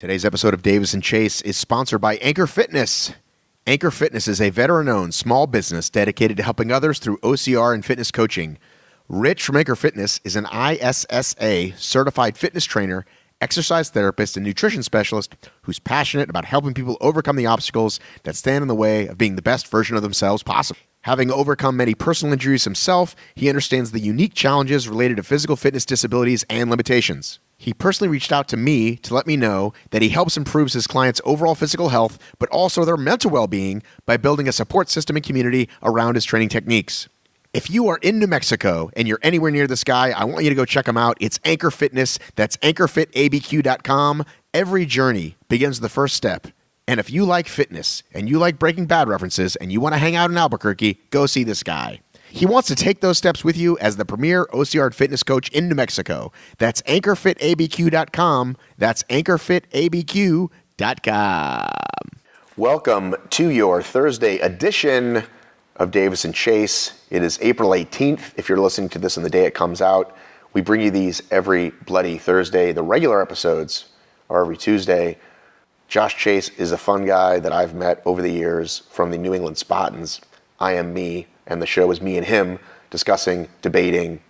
Today's episode of Davis and Chace is sponsored by Anchor Fitness. Anchor Fitness is a veteran-owned small business dedicated to helping others through OCR and fitness coaching. Rich from Anchor Fitness is an ISSA certified fitness trainer, exercise therapist, and nutrition specialist who's passionate about helping people overcome the obstacles that stand in the way of being the best version of themselves possible. Having overcome many personal injuries himself, he understands the unique challenges related to physical fitness disabilities and limitations. He personally reached out to me to let me know that he helps improve his clients' overall physical health, but also their mental well-being by building a support system and community around his training techniques. If you are in New Mexico and you're anywhere near this guy, I want you to go check him out. It's Anchor Fitness. That's anchorfitabq.com. Every journey begins with the first step. And if you like fitness and you like Breaking Bad references and you want to hang out in Albuquerque, go see this guy. He wants to take those steps with you as the premier OCR fitness coach in New Mexico. That's anchorfitabq.com. That's anchorfitabq.com. Welcome to your Thursday edition of Davis and Chace. It is April 18th. If you're listening to this on the day it comes out, we bring you these every bloody Thursday. The regular episodes are every Tuesday. Josh Chace is a fun guy that I've met over the years from the New England Spartans. I am me. And the show is me and him discussing, debating,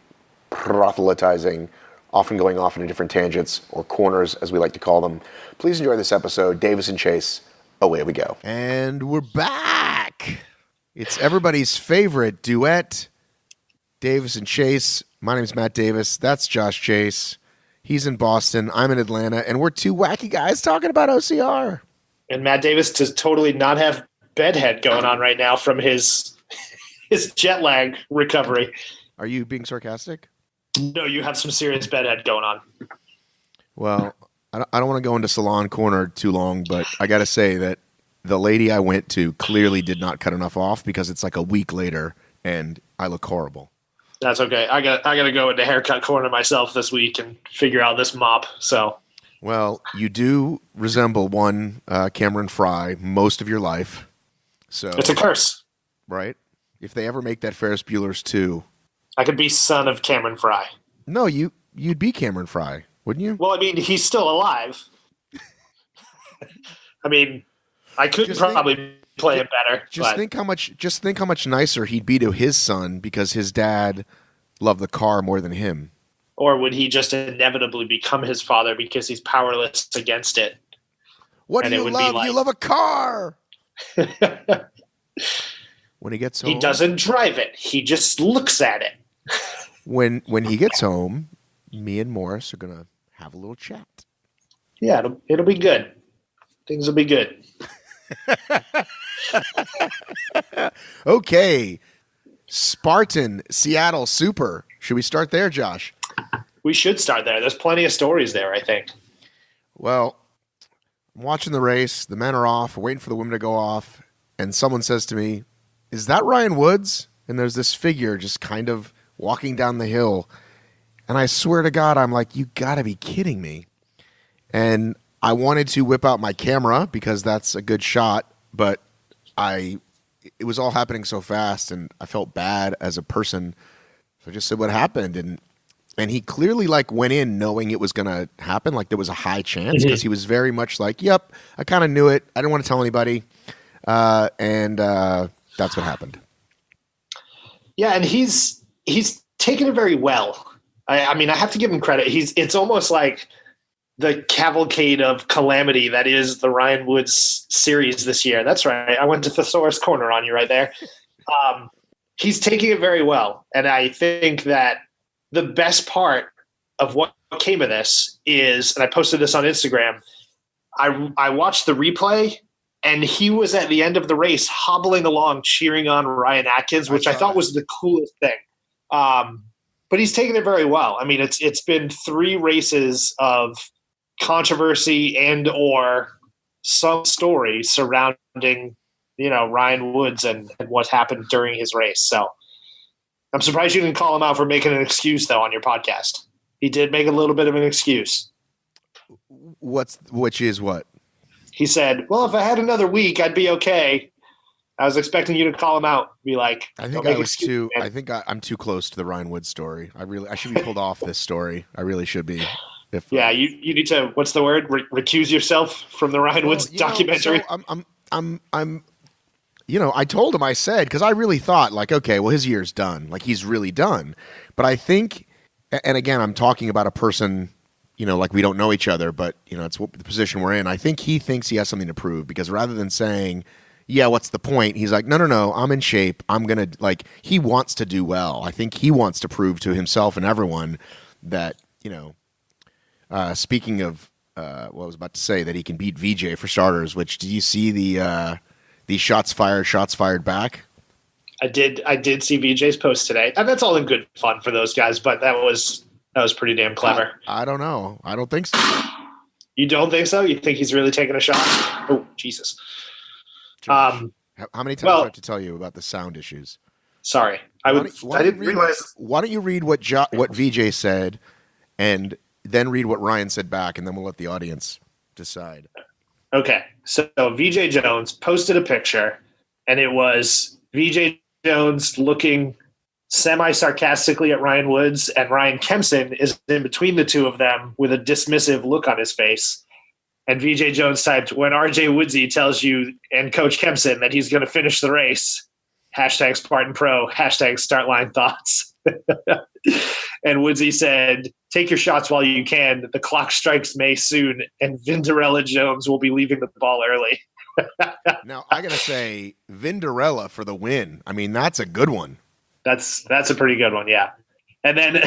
proselytizing, often going off into different tangents or corners, as we like to call them. Please enjoy this episode. Davis and Chace, away we go. And we're back. It's everybody's favorite duet, Davis and Chace. My name is Matt Davis. That's Josh Chace. He's in Boston. I'm in Atlanta. And we're two wacky guys talking about OCR. And Matt Davis does totally not have bedhead going on right now from his jet lag recovery. Are you being sarcastic? No, you have some serious bedhead going on. Well, I don't want to go into salon corner too long, but I got to say that the lady I went to clearly did not cut enough off because it's like a week later and I look horrible. That's okay. I got to go into haircut corner myself this week and figure out this mop. So, well, you do resemble one Cameron Fry most of your life. So it's a curse, right? If they ever make that Ferris Bueller's 2. I could be son of Cameron Fry. No, you'd be Cameron Fry, wouldn't you? Well, I mean, he's still alive. I mean, I could probably play him better. Just think how much nicer he'd be to his son because his dad loved the car more than him. Or would he just inevitably become his father because he's powerless against it? What do you love? You love a car. When he gets home, he doesn't drive it. He just looks at it. When he gets home, me and Morris are gonna have a little chat. Yeah, it'll be good. Things will be good. Okay, Spartan, Seattle, Super. Should we start there, Josh? We should start there. There's plenty of stories there, I think. Well, I'm watching the race. The men are off. We're waiting for the women to go off, and someone says to me, "Is that Ryan Woods?" And there's this figure just kind of walking down the hill. And I swear to God, I'm like, you gotta be kidding me. And I wanted to whip out my camera because that's a good shot, but it was all happening so fast and I felt bad as a person. So I just said what happened. And he clearly like went in knowing it was gonna happen. Like there was a high chance because he was very much like, yep, I kind of knew it. I didn't want to tell anybody. That's what happened. Yeah, and he's taken it very well. I mean, I have to give him credit. It's almost like the cavalcade of calamity that is the Ryan Woods series this year. That's right. I went to Thesaurus Corner on you right there. He's taking it very well. And I think that the best part of what came of this is, and I posted this on Instagram, I watched the replay, and he was at the end of the race hobbling along, cheering on Ryan Atkins, which I thought was the coolest thing. But he's taken it very well. I mean, it's been 3 races of controversy and or some story surrounding, Ryan Woods and what happened during his race. So I'm surprised you didn't call him out for making an excuse, though, on your podcast. He did make a little bit of an excuse. Which is what? He said, well, if I had another week, I'd be okay. I was expecting you to call him out, be like, I think I'm too close to the Ryan Woods story. I should be pulled off this story. I really should be. Yeah, you need to, what's the word? Recuse yourself from the Ryan Woods documentary. So I'm I told him, I said, because I really thought, like, okay, well, his year's done. Like, he's really done. But I think, and again, I'm talking about a person, like we don't know each other, but, it's the position we're in. I think he thinks he has something to prove, because rather than saying, yeah, what's the point? He's like, no, I'm in shape. I'm going to, like, he wants to do well. I think he wants to prove to himself and everyone that, speaking of what I was about to say, that he can beat VJ for starters, which, did you see the shots fired back? I did see VJ's post today, and that's all in good fun for those guys. But that was pretty damn clever. I don't know. I don't think so. You don't think so? You think he's really taking a shot? Oh, Jesus! Josh, how many times do I have to tell you about the sound issues? Sorry, I didn't realize. Why don't you read what VJ said, and then read what Ryan said back, and then we'll let the audience decide. Okay, so VJ Jones posted a picture, and it was VJ Jones looking semi-sarcastically at Ryan Woods, and Ryan Kempson is in between the two of them with a dismissive look on his face. And VJ Jones typed, "When RJ Woodsy tells you and Coach Kempson that he's going to finish the race, hashtag Spartan Pro, hashtag start line thoughts." And Woodsy said, "Take your shots while you can. The clock strikes May soon, and Vinderella Jones will be leaving the ball early." Now, I got to say, Vinderella for the win. I mean, that's a good one. That's a pretty good one, yeah. And then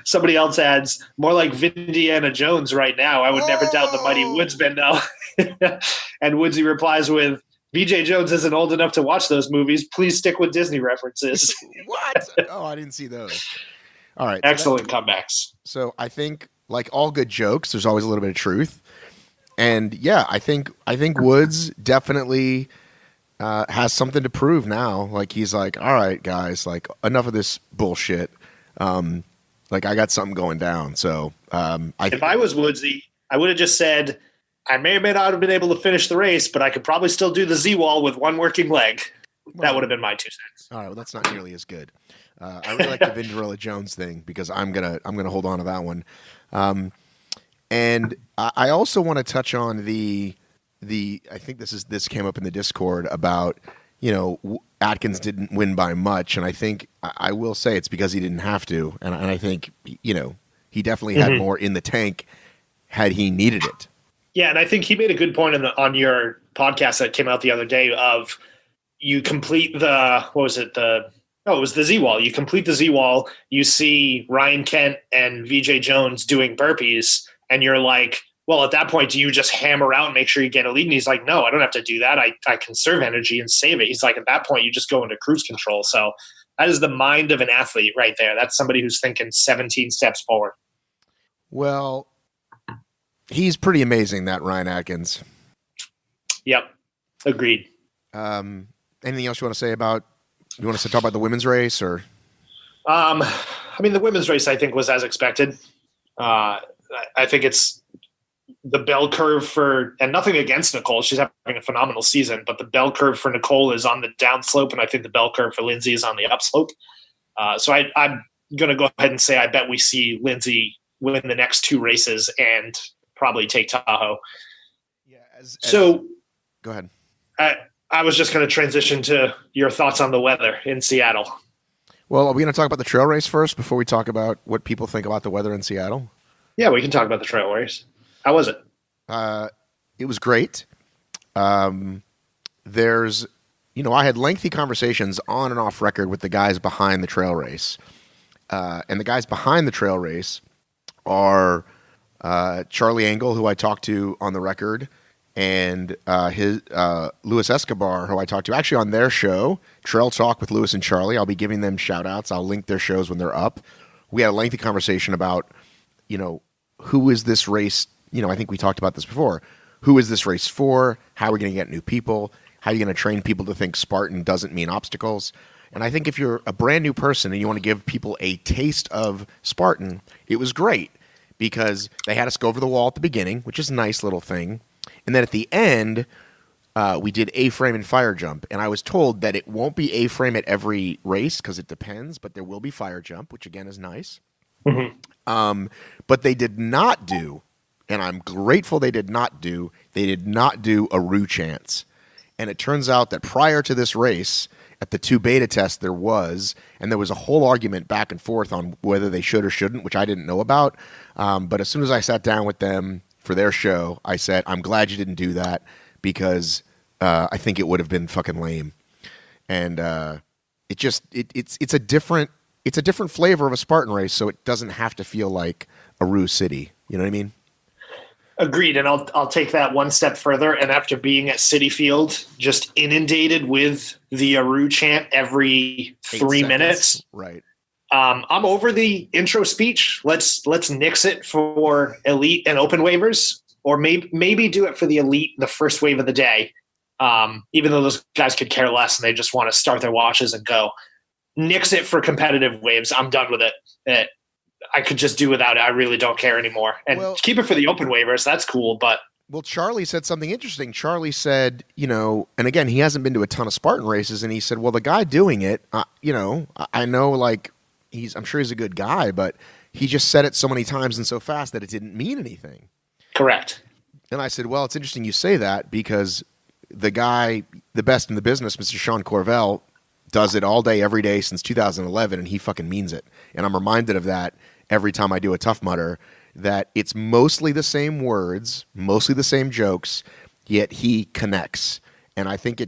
somebody else adds, "More like Vindiana Jones right now. I would never doubt the mighty Woodsman, though." And Woodsy replies with, "VJ Jones isn't old enough to watch those movies. Please stick with Disney references." What? Oh, I didn't see those. All right. Excellent comebacks. So I think, like all good jokes, there's always a little bit of truth. And yeah, I think Woods definitely has something to prove now. Like, he's like, all right, guys, like, enough of this bullshit. Like, I got something going down. So if I was Woodsy, I would have just said, I may or may not have been able to finish the race, but I could probably still do the Z-wall with one working leg. That would have been my 2 cents. All right, well, that's not nearly as good. I really like the Vinderella Jones thing, because I'm gonna hold on to that one. And I also want to touch on the I think this came up in the Discord about, Atkins didn't win by much, and I think I will say it's because he didn't have to, and I think he definitely had more in the tank had he needed it. Yeah, and I think he made a good point on your podcast that came out the other day of, you complete it was the Z-Wall. You complete the Z-Wall, you see Ryan Kent and VJ Jones doing burpees, and you're like, well, at that point, do you just hammer out and make sure you get a lead? And he's like, no, I don't have to do that. I conserve energy and save it. He's like, at that point, you just go into cruise control. So that is the mind of an athlete right there. That's somebody who's thinking 17 steps forward. Well, he's pretty amazing, that Ryan Atkins. Yep. Agreed. Anything else you want to say about, you want to talk about the women's race, or? I mean, the women's race, I think, was as expected. I think it's the bell curve and nothing against Nicole. She's having a phenomenal season, but the bell curve for Nicole is on the downslope, and I think the bell curve for Lindsay is on the upslope. So I'm going to go ahead and say I bet we see Lindsay win the next 2 races and probably take Tahoe. Yeah. Go ahead. I was just going to transition to your thoughts on the weather in Seattle. Well, are we going to talk about the trail race first before we talk about what people think about the weather in Seattle? Yeah, we can talk about the trail race. How was it? It was great. There's, I had lengthy conversations on and off record with the guys behind the trail race. And the guys behind the trail race are Charlie Angle, who I talked to on the record, and his Luis Escobar, who I talked to actually on their show, Trail Talk with Luis and Charlie. I'll be giving them shout outs. I'll link their shows when they're up. We had a lengthy conversation about, who is this race? I think we talked about this before. Who is this race for? How are we going to get new people? How are you going to train people to think Spartan doesn't mean obstacles? And I think if you're a brand new person and you want to give people a taste of Spartan, it was great because they had us go over the wall at the beginning, which is a nice little thing. And then at the end, we did A-frame and fire jump. And I was told that it won't be A-frame at every race because it depends, but there will be fire jump, which again is nice. Mm-hmm. But they did not do, and I'm grateful they did not do a Rue chance. And it turns out that prior to this race, at the 2 beta tests, there was a whole argument back and forth on whether they should or shouldn't, which I didn't know about. But as soon as I sat down with them for their show, I said, I'm glad you didn't do that because I think it would have been fucking lame. And it's a different flavor of a Spartan race, so it doesn't have to feel like a Rue City. You know what I mean? Agreed, and I'll take that one step further. And after being at CitiField, just inundated with the Aru chant every 3 minutes, right? I'm over the intro speech. Let's nix it for elite and open waivers, or maybe do it for the elite, the first wave of the day. Even though those guys could care less and they just want to start their watches and go. Nix it for competitive waves. I'm done with it. I could just do without it. I really don't care anymore. And keep it for the open waivers. That's cool. But Charlie said something interesting. Charlie said, and again, he hasn't been to a ton of Spartan races, and he said, well, the guy doing it, I know, like, I'm sure he's a good guy, but he just said it so many times and so fast that it didn't mean anything. Correct. And I said, well, it's interesting you say that because the guy, the best in the business, Mr. Sean Corvell, does it all day, every day since 2011, and he fucking means it. And I'm reminded of that every time I do a Tough Mudder, that it's mostly the same words, mostly the same jokes, yet he connects. And I think I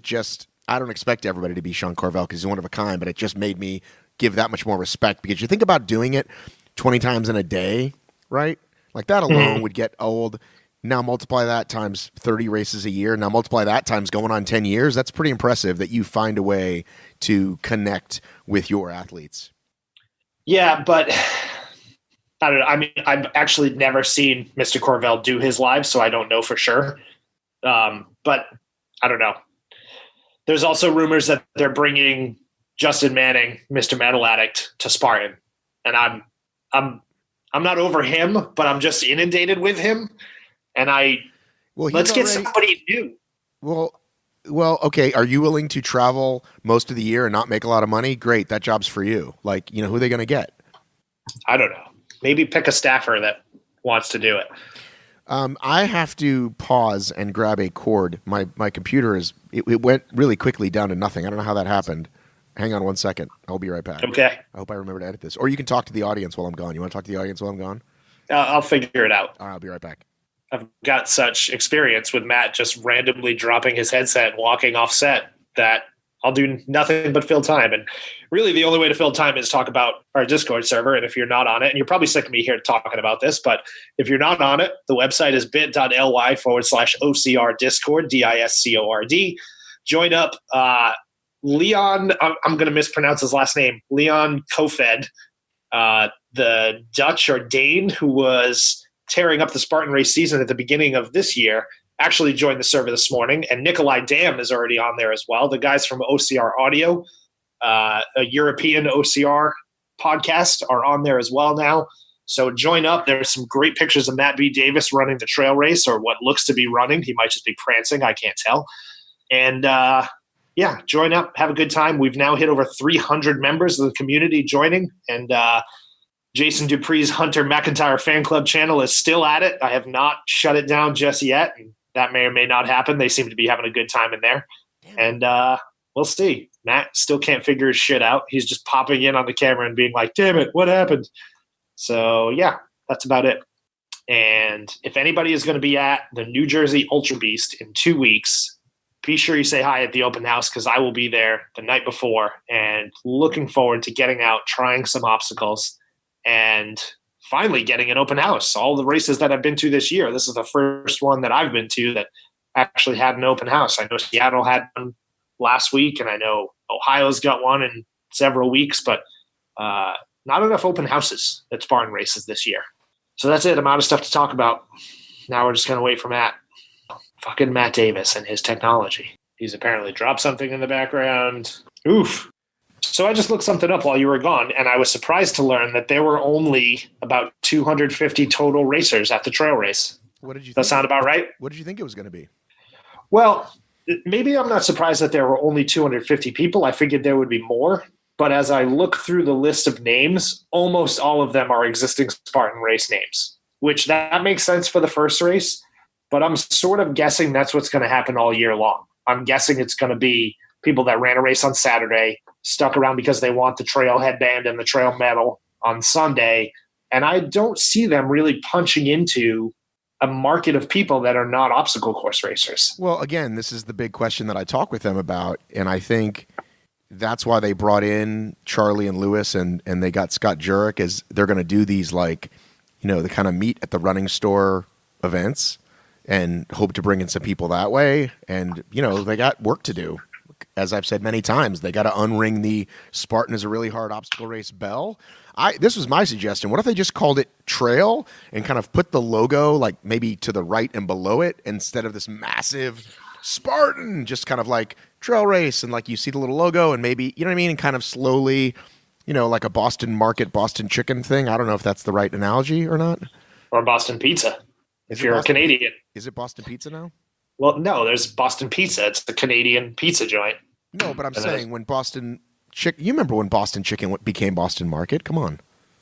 don't expect everybody to be Sean Corvell because he's one of a kind, but it just made me give that much more respect because you think about doing it 20 times in a day, right? Like that alone would get old. Now multiply that times 30 races a year. Now multiply that times going on 10 years. That's pretty impressive that you find a way to connect with your athletes. Yeah, but I don't know. I mean, I've actually never seen Mr. Corvell do his live, so I don't know for sure. But I don't know. There's also rumors that they're bringing Justin Manning, Mr. Metal Addict, to Spartan, and I'm not over him, but I'm just inundated with him. And let's get somebody new. Well, okay. Are you willing to travel most of the year and not make a lot of money? Great. That job's for you. Like, who are they going to get? I don't know. Maybe pick a staffer that wants to do it. I have to pause and grab a cord. My computer it went really quickly down to nothing. I don't know how that happened. Hang on one second. I'll be right back. Okay. I hope I remember to edit this. Or you can talk to the audience while I'm gone. You want to talk to the audience while I'm gone? I'll figure it out. All right, I'll be right back. I've got such experience with Matt just randomly dropping his headset and walking off set that I'll do nothing but fill time. And really the only way to fill time is talk about our Discord server. And if you're not on it, and you're probably sick of me here talking about this, but if you're not on it, the website is bit.ly/OCR Discord, DISCORD. Join up. Leon, I'm going to mispronounce his last name, Leon Kofed, the Dutch or Dane who was tearing up the Spartan Race season at the beginning of this year, actually joined the server this morning, and Nikolai Dam is already on there as well. The guys from OCR Audio, a European OCR podcast, are on there as well now. So join up. There's some great pictures of Matt B. Davis running the trail race, or what looks to be running. He might just be prancing. I can't tell. And join up. Have a good time. We've now hit over 300 members of the community joining, and Jason Dupree's Hunter McIntyre fan club channel is still at it. I have not shut it down just yet. And that may or may not happen. They seem to be having a good time in there. And we'll see. Matt still can't figure his shit out. He's just popping in on the camera and being like, damn it, what happened? So, yeah, that's about it. And if anybody is going to be at the New Jersey Ultra Beast in 2 weeks, be sure you say hi at the open house because I will be there the night before and looking forward to getting out, trying some obstacles, and finally getting an open house. All the races that I've been to this year, this is the first one that I've been to that actually had an open house. I know Seattle had one last week, and I know Ohio's got one in several weeks, but not enough open houses at Spartan races this year. So that's it. I'm out of stuff to talk about. Now we're just going to wait for Matt. Fucking Matt Davis and his technology. He's apparently dropped something in the background. Oof. So I just looked something up while you were gone, and I was surprised to learn that there were only about 250 total racers at the trail race. What did you think? That sound about right? What did you think it was going to be? Well, maybe I'm not surprised that there were only 250 people. I figured there would be more, But as I look through the list of names, almost all of them are existing Spartan Race names, which that makes sense for the first race. But I'm sort of guessing that's what's going to happen all year long. I'm guessing it's going to be people that ran a race on Saturday, stuck around because they want the trail headband and the trail medal on Sunday. And I don't see them really punching into a market of people that are not obstacle course racers. Well, again, this is the big question that I talk with them about. And I think that's why they brought in Charlie and Lewis and they got Scott Jurek, is they're going to do these the kind of meet at the running store events and hope to bring in some people that way. And, they got work to do. As I've said many times, they got to unring the Spartan is a really hard obstacle race bell. This was my suggestion. What if they just called it Trail and kind of put the logo like maybe to the right and below it instead of this massive Spartan, just kind of like Trail Race, and like you see the little logo and maybe, you know what I mean? And kind of slowly, like a Boston Market, Boston Chicken thing. I don't know if that's the right analogy or not. Or Boston Pizza, if you're a Canadian. Is it Boston Pizza now? Well, no, there's Boston Pizza. It's the Canadian pizza joint. No, but I'm saying when Boston Chicken, you remember when Boston Chicken became Boston Market? Come on.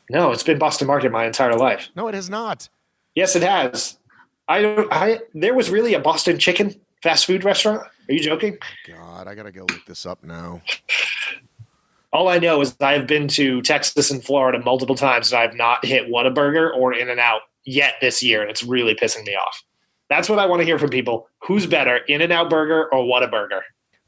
No, it's been Boston Market my entire life. No, it has not. Yes, it has. There was really a Boston Chicken fast food restaurant. Are you joking? God, I got to go look this up now. All I know is I have been to Texas and Florida multiple times, and I have not hit Whataburger or In-N-Out yet this year, and it's really pissing me off. That's what I want to hear from people. Who's better, In-N-Out Burger or Whataburger?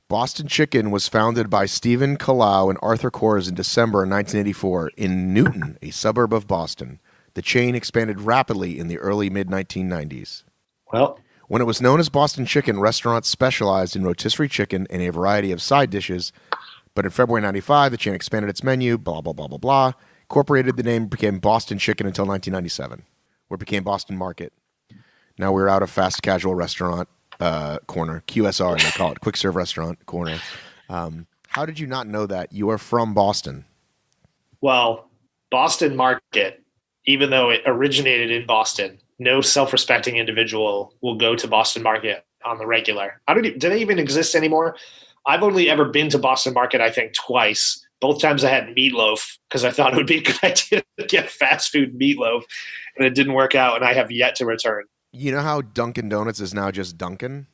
Boston Chicken was founded by Stephen Kalau and Arthur Kors in December 1984 in Newton, a suburb of Boston. The chain expanded rapidly in the early mid-1990s. Well, when it was known as Boston Chicken, restaurants specialized in rotisserie chicken and a variety of side dishes. But in February 95, the chain expanded its menu, blah, blah, blah, blah, blah. Incorporated, the name became Boston Chicken until 1997, where it became Boston Market. Now we're out of fast casual restaurant corner, QSR, they call it, quick serve restaurant corner. How did you not know that? You are from Boston. Well, Boston Market, even though it originated in Boston, no self-respecting individual will go to Boston Market on the regular. Do they even exist anymore? I've only ever been to Boston Market, I think, twice. Both times I had meatloaf because I thought it would be a good idea to get fast food meatloaf, and it didn't work out, and I have yet to return. You know how Dunkin' Donuts is now just Dunkin'?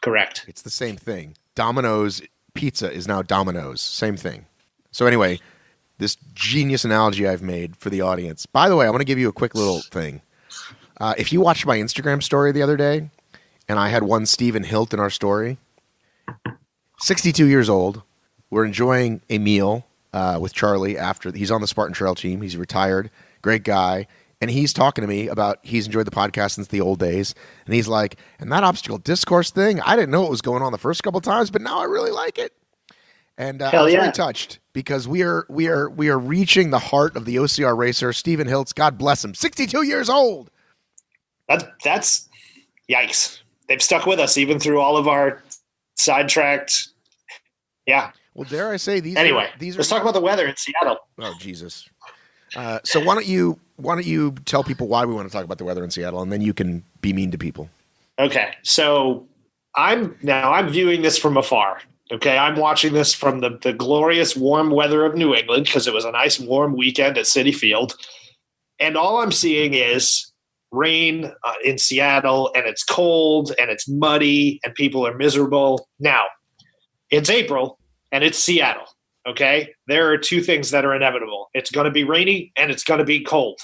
Correct. It's the same thing. Domino's Pizza is now Domino's. Same thing. So anyway, this genius analogy I've made for the audience. By the way, I want to give you a quick little thing. If you watched my Instagram story the other day, and I had one Stephen Hilt in our story, 62 years old, we're enjoying a meal with Charlie after he's on the Spartan Trail team. He's retired, great guy. And he's talking to me about he's enjoyed the podcast since the old days. And he's like, and that obstacle discourse thing, I didn't know what was going on the first couple of times, but now I really like it. And I was really touched because we are reaching the heart of the OCR racer, Stephen Hiltz. God bless him. 62 years old. That's yikes. They've stuck with us even through all of our sidetracked. Yeah. Well, dare I say these? Anyway, these let's talk about the weather in Seattle. Oh, Jesus. So why don't you tell people why we want to talk about the weather in Seattle, and then you can be mean to people. Okay. So I'm viewing this from afar. Okay. I'm watching this from the glorious warm weather of New England because it was a nice warm weekend at CitiField. And all I'm seeing is rain in Seattle, and it's cold and it's muddy and people are miserable. Now, it's April and it's Seattle. Okay, there are two things that are inevitable. It's going to be rainy and it's going to be cold.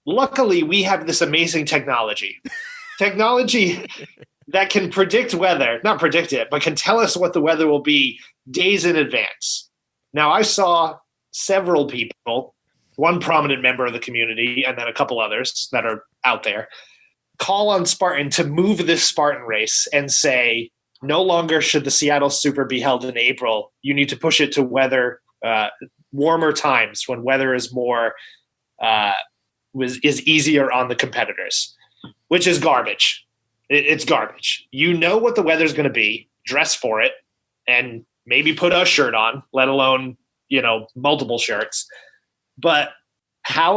Luckily, we have this amazing technology that can predict weather, not predict it, but can tell us what the weather will be days in advance. Now, I saw several people, one prominent member of the community and then a couple others that are out there, call on Spartan to move this Spartan race and say, no longer should the Seattle Super be held in April. You need to push it to warmer times when weather is more is easier on the competitors, which is garbage. It's garbage. You know what the weather's going to be. Dress for it, and maybe put a shirt on. Let alone multiple shirts. But how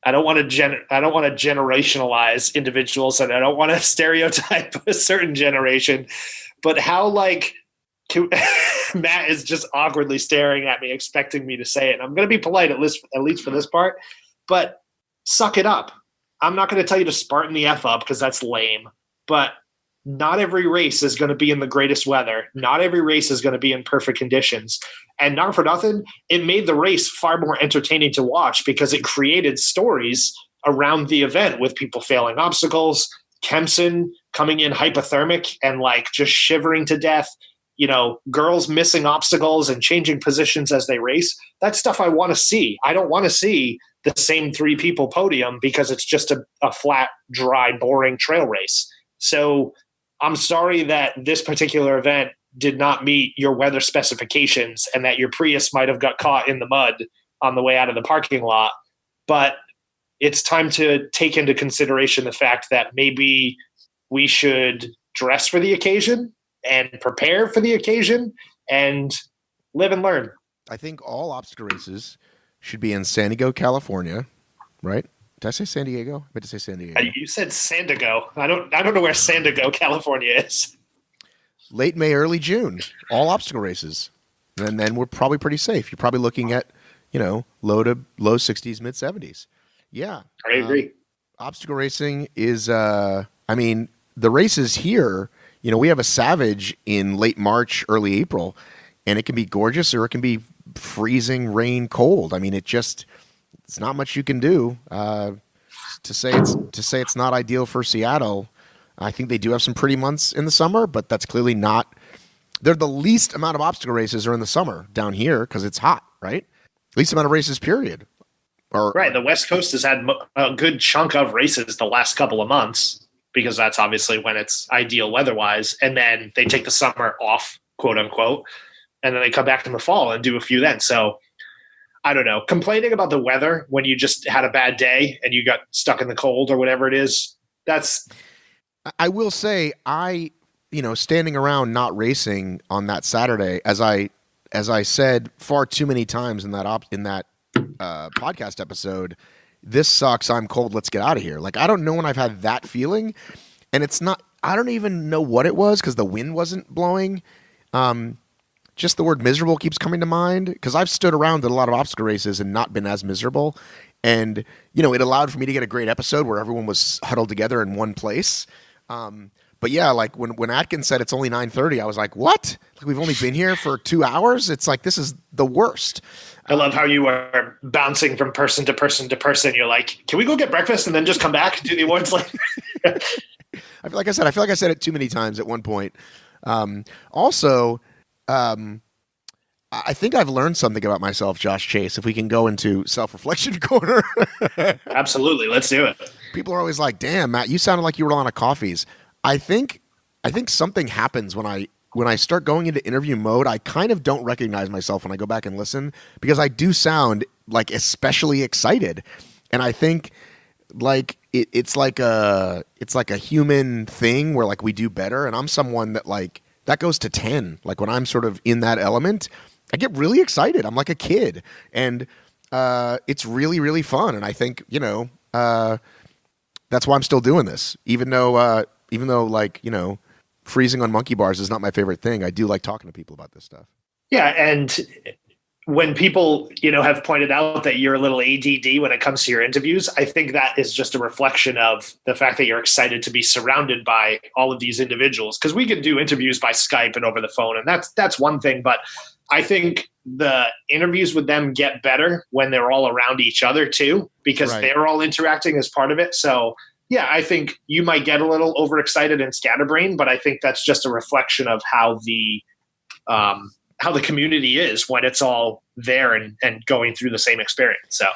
I don't want to generationalize individuals, and I don't want to stereotype a certain generation, but how Matt is just awkwardly staring at me, expecting me to say it. And I'm going to be polite at least for this part, but suck it up. I'm not going to tell you to Spartan the F up because that's lame, but not every race is going to be in the greatest weather. Not every race is going to be in perfect conditions. And not for nothing, it made the race far more entertaining to watch because it created stories around the event with people failing obstacles, Kempson coming in hypothermic and like just shivering to death, girls missing obstacles and changing positions as they race. That's stuff I want to see. I don't want to see the same 3 people podium because it's just a flat, dry, boring trail race. So I'm sorry that this particular event did not meet your weather specifications and that your Prius might have got caught in the mud on the way out of the parking lot. But it's time to take into consideration the fact that maybe we should dress for the occasion and prepare for the occasion and live and learn. I think all obstacle races should be in San Diego, California, right? Did I say San Diego? I meant to say San Diego. You said San Diego. I don't know where San Diego, California is. Late May, early June, all obstacle races. And then we're probably pretty safe. You're probably looking at, low 60s, mid 70s. Yeah. I agree. Obstacle racing is, the races here, we have a Savage in late March, early April, and it can be gorgeous or it can be freezing rain cold. It's not much you can do. To say it's not ideal for Seattle. I think they do have some pretty months in the summer, but that's clearly not. They're the least amount of obstacle races are in the summer down here because it's hot, right? Least amount of races, period. Right. The West Coast has had a good chunk of races the last couple of months because that's obviously when it's ideal weather-wise. And then they take the summer off, quote unquote, and then they come back in the fall and do a few then. So I don't know. Complaining about the weather when you just had a bad day and you got stuck in the cold or whatever it is, that's... I will say standing around not racing on that Saturday, as I said far too many times in that podcast episode, this sucks, I'm cold, let's get out of here. Like, I don't know when I've had that feeling, and it's not, I don't even know what it was because the wind wasn't blowing. Just the word miserable keeps coming to mind because I've stood around at a lot of obstacle races and not been as miserable. And, it allowed for me to get a great episode where everyone was huddled together in one place. But yeah, like when Atkins said it's only 9:30, I was like, what? Like, we've only been here for 2 hours? It's like, this is the worst. I love how you are bouncing from person to person to person. You're like, can we go get breakfast and then just come back and do the awards later? I feel like I said it too many times at one point. I think I've learned something about myself, Josh Chase, if we can go into self-reflection corner. Absolutely. Let's do it. People are always like, damn, Matt, you sounded like you were on a coffees. I think something happens when I start going into interview mode. I kind of don't recognize myself when I go back and listen because I do sound like especially excited. And I think like it's like a human thing where like we do better. And I'm someone that like that goes to 10. Like when I'm sort of in that element, I get really excited. I'm like a kid, and it's really, really fun. And I think that's why I'm still doing this, even though like freezing on monkey bars is not my favorite thing. I do like talking to people about this stuff. Yeah, and when people have pointed out that you're a little ADD when it comes to your interviews, I think that is just a reflection of the fact that you're excited to be surrounded by all of these individuals. Because we can do interviews by Skype and over the phone, and that's one thing. But I think the interviews with them get better when they're all around each other too, because they're all interacting as part of it. So yeah, I think you might get a little overexcited and scatterbrained, but I think that's just a reflection of how the community is when it's all there and going through the same experience. So,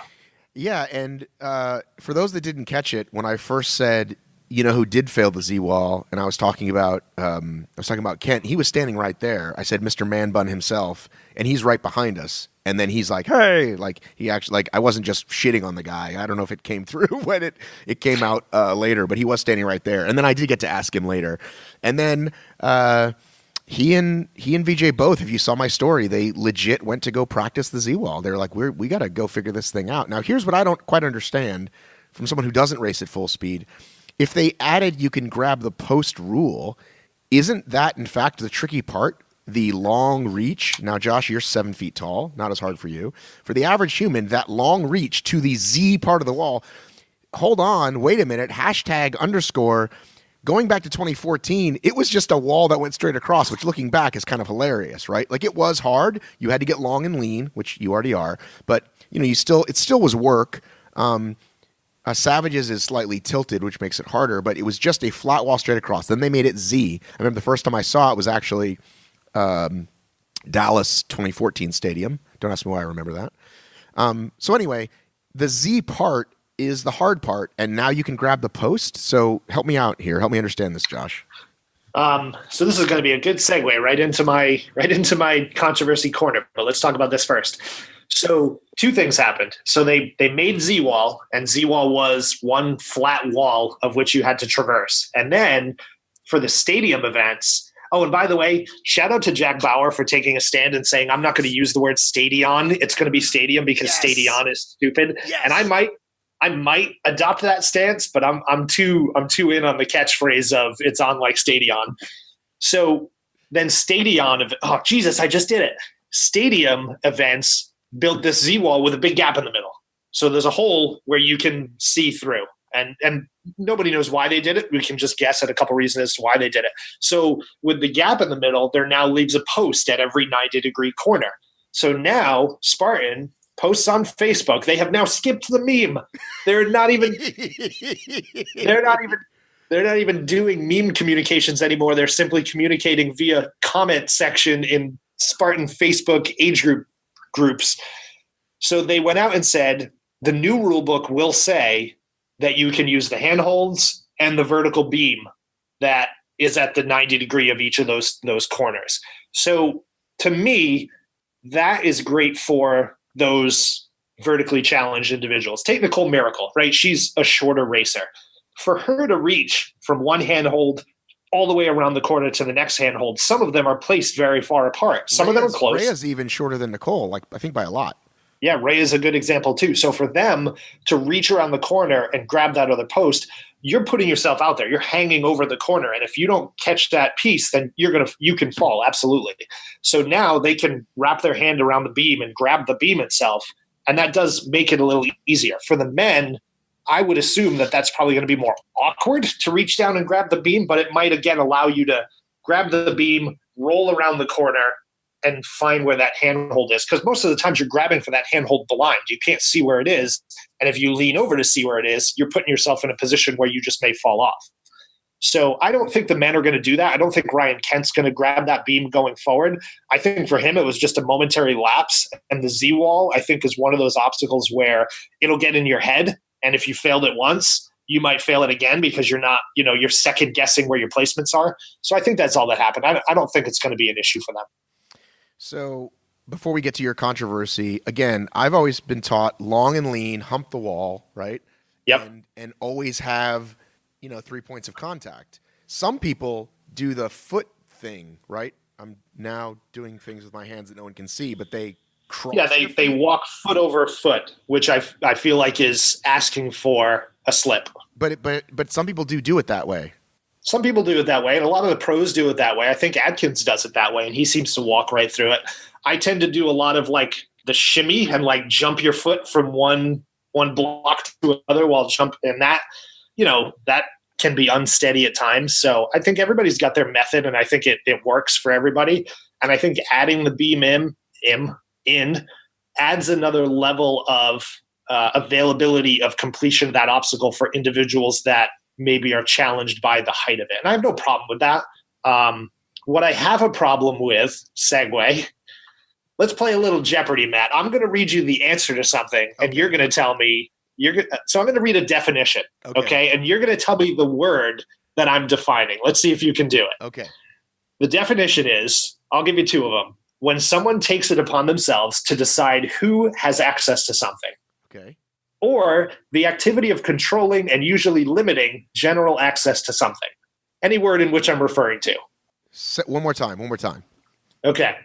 yeah. And for those that didn't catch it, when I first said, who did fail the Z-Wall, and I was talking about Kent, he was standing right there. I said, Mr. Man Bun himself, and he's right behind us. And then he's like, hey, like he actually, like, I wasn't just shitting on the guy. I don't know if it came through when it came out later, but he was standing right there. And then I did get to ask him later. And then, He and VJ both, if you saw my story, they legit went to go practice the Z-Wall. They're like, we got to go figure this thing out. Now, here's what I don't quite understand from someone who doesn't race at full speed. If they added you can grab the post rule, isn't that, in fact, the tricky part? the long reach, now Josh, you're 7 feet tall, not as hard for you. For the average human, that long reach to the Z part of the wall, hold on, wait a minute, #_ going back to 2014, it was just a wall that went straight across, which looking back is kind of hilarious, right? Like, it was hard. You had to get long and lean, which you already are, but it still was work. Savage's is slightly tilted, which makes it harder, but it was just a flat wall straight across. Then they made it Z. I remember the first time I saw it was actually Dallas 2014 Stadium. Don't ask me why I remember that. So anyway, the Z part is the hard part, and now you can grab the post. So help me out here. Help me understand this, Josh. So this is going to be a good segue right into my controversy corner. But let's talk about this first. So two things happened. So they made Z-Wall, and Z-Wall was one flat wall of which you had to traverse. And then for the stadium events, oh, and by the way, shout out to Jack Bauer for taking a stand and saying, I'm not going to use the word stadion. It's going to be stadium because stadion is stupid. Yes. And I might adopt that stance, but I'm too in on the catchphrase of it's on like stadion. So then stadion, oh Jesus, I just did it. Stadium events built this Z-wall with a big gap in the middle. So there's a hole where you can see through. And nobody knows why they did it. We can just guess at a couple reasons as to why they did it. So with the gap in the middle, there now leaves a post at every 90-degree corner. So now Spartan posts on Facebook. They have now skipped the meme. They're not even doing meme communications anymore. They're simply communicating via comment section in Spartan Facebook age groups. So they went out and said the new rule book will say that you can use the handholds and the vertical beam that is at the 90-degree of each of those corners. So to me, that is great for those vertically challenged individuals. Take Nicole Miracle, right? She's a shorter racer. For her to reach from one handhold all the way around the corner to the next handhold, some of them are placed very far apart. Some of them are close. Rhea's even shorter than Nicole, like I think by a lot. Yeah, Ray is a good example too. So for them to reach around the corner and grab that other post, you're putting yourself out there. You're hanging over the corner. And if you don't catch that piece, then you can fall. Absolutely. So now they can wrap their hand around the beam and grab the beam itself. And that does make it a little easier. For the men, I would assume that that's probably going to be more awkward to reach down and grab the beam, but it might again allow you to grab the beam, roll around the corner, and find where that handhold is. Because most of the times you're grabbing for that handhold blind. You can't see where it is. And if you lean over to see where it is, you're putting yourself in a position where you just may fall off. So I don't think the men are going to do that. I don't think Ryan Kent's going to grab that beam going forward. I think for him, it was just a momentary lapse. And the Z-wall, I think, is one of those obstacles where it'll get in your head. And if you failed it once, you might fail it again because you're not, you're second guessing where your placements are. So I think that's all that happened. I don't think it's going to be an issue for them. So before we get to your controversy, again, I've always been taught long and lean, hump the wall, right? Yep. And always have, 3 points of contact. Some people do the foot thing, right? I'm now doing things with my hands that no one can see, but they cross. Yeah, they walk foot over foot, which I feel like is asking for a slip. But some people do it that way. Some people do it that way, and a lot of the pros do it that way. I think Adkins does it that way, and he seems to walk right through it. I tend to do a lot of like the shimmy and like jump your foot from one block to another while jump, and that can be unsteady at times. So I think everybody's got their method, and I think it works for everybody. And I think adding the beam in adds another level of availability of completion of that obstacle for individuals that maybe are challenged by the height of it. And I have no problem with that. What I have a problem with, segue, let's play a little Jeopardy, Matt. I'm going to read you the answer to something, and you're going to tell me, so I'm going to read a definition, okay? And you're going to tell me the word that I'm defining. Let's see if you can do it. Okay. The definition is, I'll give you two of them. When someone takes it upon themselves to decide who has access to something. Okay. Or the activity of controlling and usually limiting general access to something. Any word in which I'm referring to. One more time. Okay.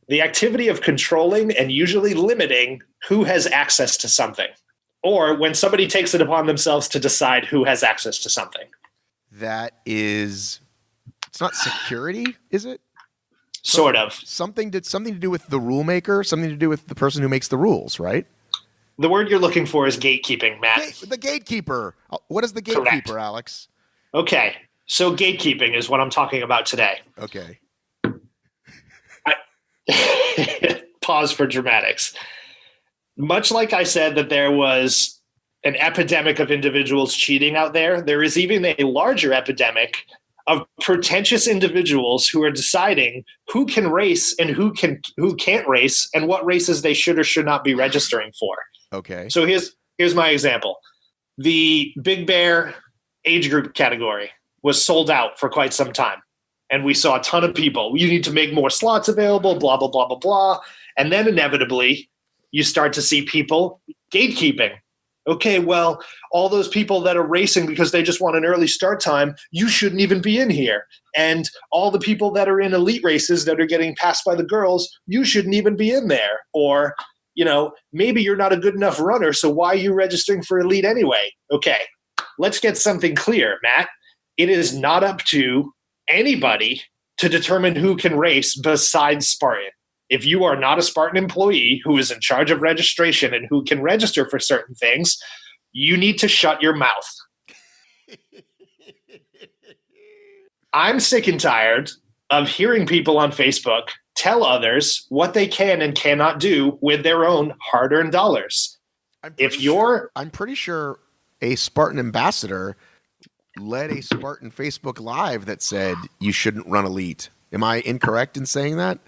The activity of controlling and usually limiting who has access to something. Or when somebody takes it upon themselves to decide who has access to something. That is, it's not security, is it? sort of. Something to do with the rule maker, something to do with the person who makes the rules, right? The word you're looking for is gatekeeping, Matt. The gatekeeper. What is the gatekeeper, Correct. Alex? Okay, so gatekeeping is what I'm talking about today. Okay. Pause for dramatics. Much like I said that there was an epidemic of individuals cheating out there, there is even a larger epidemic of pretentious individuals who are deciding who can race and who can't race and what races they should or should not be registering for. Okay. So here's my example. The Big Bear age group category was sold out for quite some time. And we saw a ton of people. You need to make more slots available, blah, blah, blah, blah, blah. And then inevitably, you start to see people gatekeeping. Okay, well, all those people that are racing because they just want an early start time, you shouldn't even be in here. And all the people that are in elite races that are getting passed by the girls, you shouldn't even be in there. Or, maybe you're not a good enough runner, so why are you registering for elite anyway? Okay, let's get something clear, Matt. It is not up to anybody to determine who can race besides Spartan. If you are not a Spartan employee who is in charge of registration and who can register for certain things, you need to shut your mouth. I'm sick and tired of hearing people on Facebook tell others what they can and cannot do with their own hard-earned dollars. I'm pretty sure a Spartan ambassador led a Spartan Facebook Live that said you shouldn't run elite. Am I incorrect in saying that?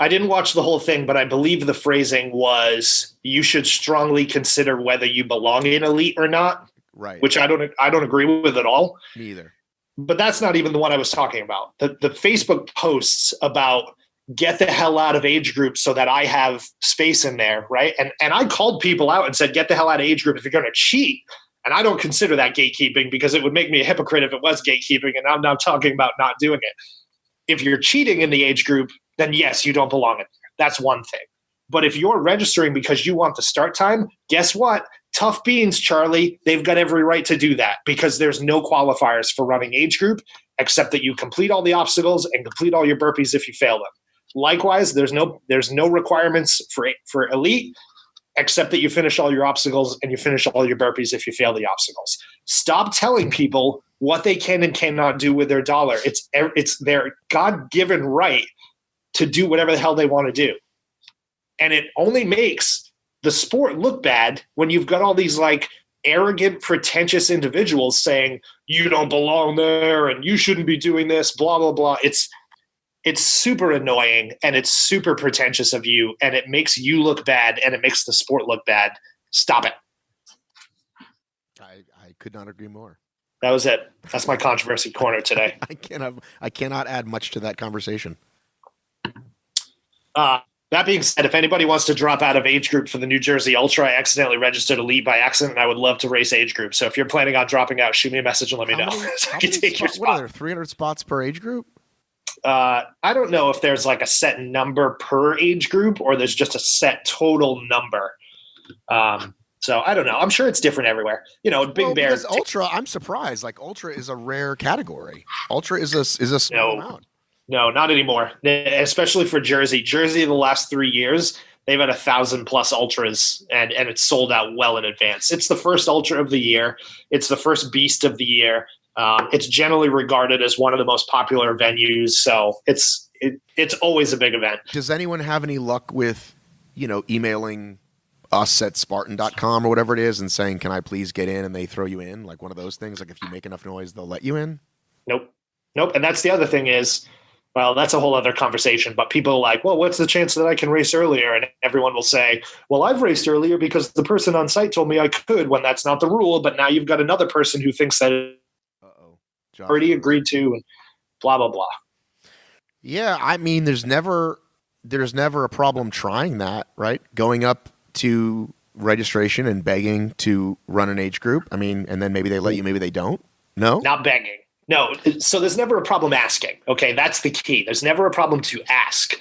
I didn't watch the whole thing, but I believe the phrasing was you should strongly consider whether you belong in elite or not. Right. Which I don't agree with at all. Me either. But that's not even the one I was talking about. The Facebook posts about get the hell out of age groups so that I have space in there, right? And I called people out and said, get the hell out of age group if you're going to cheat. And I don't consider that gatekeeping because it would make me a hypocrite if it was gatekeeping, and I'm now talking about not doing it. If you're cheating in the age group, then yes, you don't belong in there. That's one thing. But if you're registering because you want the start time, guess what? Tough beans, Charlie. They've got every right to do that because there's no qualifiers for running age group except that you complete all the obstacles and complete all your burpees if you fail them. Likewise, there's no requirements for elite except that you finish all your obstacles and you finish all your burpees if you fail the obstacles. Stop telling people what they can and cannot do with their dollar. It's their God-given right to do whatever the hell they want to do. And it only makes the sport look bad when you've got all these arrogant, pretentious individuals saying, you don't belong there and you shouldn't be doing this, blah, blah, blah. It's super annoying and it's super pretentious of you and it makes you look bad and it makes the sport look bad. Stop it. I could not agree more. That was it. That's my controversy corner today. I cannot add much to that conversation. That being said, if anybody wants to drop out of age group for the New Jersey Ultra, I accidentally registered elite by accident, and I would love to race age group. So if you're planning on dropping out, shoot me a message and let me know. So I can take your spot. What are there, 300 spots per age group? I don't know if there's a set number per age group or there's just a set total number. So I don't know. I'm sure it's different everywhere. Big Bear. Because Ultra, I'm surprised. Ultra is a rare category. Ultra is a small amount. No, not anymore. Especially for Jersey. Jersey, the last 3 years, they've had 1,000+ ultras, and it's sold out well in advance. It's the first ultra of the year. It's the first beast of the year. It's generally regarded as one of the most popular venues, so it's always a big event. Does anyone have any luck with, emailing us at Spartan.com or whatever it is and saying, can I please get in, and they throw you in? Like one of those things, if you make enough noise, they'll let you in? Nope. And that's the other thing is, well, that's a whole other conversation, but people are like, well, what's the chance that I can race earlier? And everyone will say, well, I've raced earlier because the person on site told me I could, when that's not the rule. But now you've got another person who thinks that already agreed to, and blah, blah, blah. Yeah. I mean, there's never a problem trying that, right? Going up to registration and begging to run an age group. I mean, and then maybe they let you, maybe they don't. No, not begging. No, so there's never a problem asking. Okay, that's the key. There's never a problem to ask,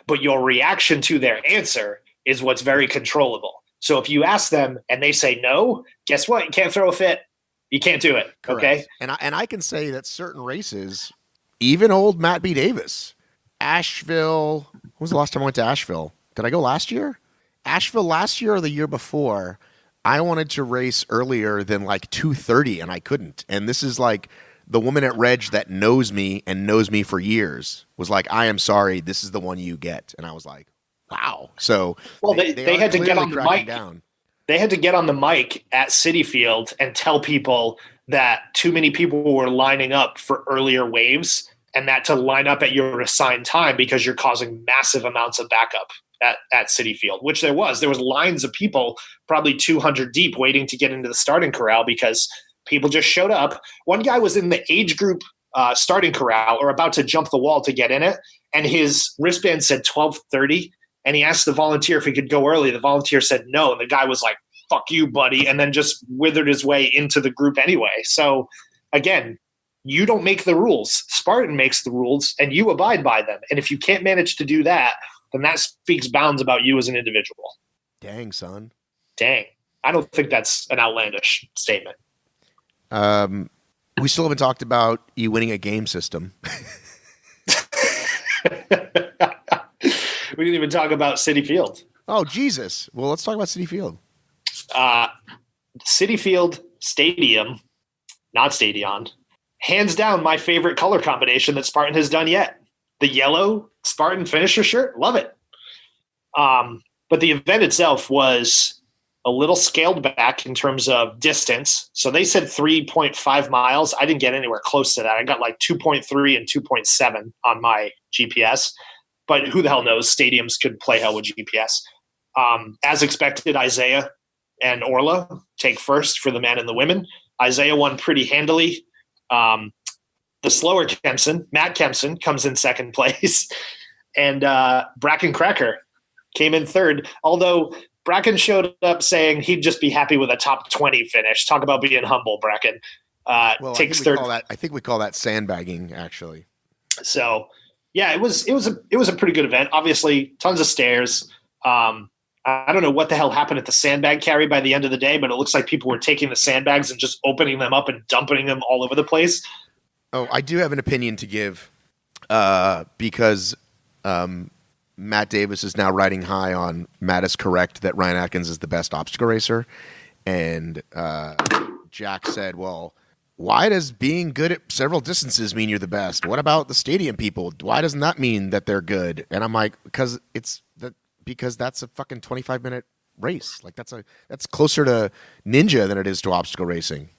but your reaction to their answer is what's very controllable. So if you ask them and they say no, guess what? You can't throw a fit. You can't do it. Correct. Okay. And I can say that certain races, even old Matt B. Davis, Asheville. When was the last time I went to Asheville? Did I go last year? Asheville last year or the year before? I wanted to race earlier than like 2:30 and I couldn't. And this is like the woman at Reg that knows me and knows me for years was like, I am sorry, this is the one you get. And I was like, wow. So well, they had to get on the mic. Down. They had to get on the mic at CitiField and tell people that too many people were lining up for earlier waves and that to line up at your assigned time because you're causing massive amounts of backup at CitiField, which there was. There was lines of people, probably 200 deep, waiting to get into the starting corral because people just showed up. One guy was in the age group starting corral or about to jump the wall to get in it, and his wristband said 12:30, and he asked the volunteer if he could go early. The volunteer said no, and the guy was like, fuck you, buddy, and then just withered his way into the group anyway. So, again, you don't make the rules. Spartan makes the rules, and you abide by them. And if you can't manage to do that, then that speaks bounds about you as an individual. Dang, son. Dang. I don't think that's an outlandish statement. We still haven't talked about you winning a game system. We didn't even talk about CitiField. Oh, Jesus. Well, let's talk about CitiField. CitiField Stadium, not Stadion, hands down my favorite color combination that Spartan has done yet. The yellow Spartan finisher shirt, love it. But the event itself was a little scaled back in terms of distance. So they said 3.5 miles. I didn't get anywhere close to that. I got like 2.3 and 2.7 on my GPS. But who the hell knows? Stadiums could play hell with GPS. As expected, Isaiah and Orla take first for the men and the women. Isaiah won pretty handily. The slower Kempson, Matt Kempson, comes in second place. And Bracken Cracker came in third. Although Bracken showed up saying he'd just be happy with a top 20 finish. Talk about being humble, Bracken. Takes third. I think we call that sandbagging, actually. So, yeah, it was a pretty good event. Obviously, tons of stairs. I don't know what the hell happened at the sandbag carry by the end of the day, but it looks like people were taking the sandbags and just opening them up and dumping them all over the place. Oh, I do have an opinion to give because Matt Davis is now riding high on Matt is correct that Ryan Atkins is the best obstacle racer. And Jack said, well, why does being good at several distances mean you're the best? What about the stadium people? Why doesn't that mean that they're good? And I'm like, because that's a fucking 25-minute race. Like that's closer to ninja than it is to obstacle racing.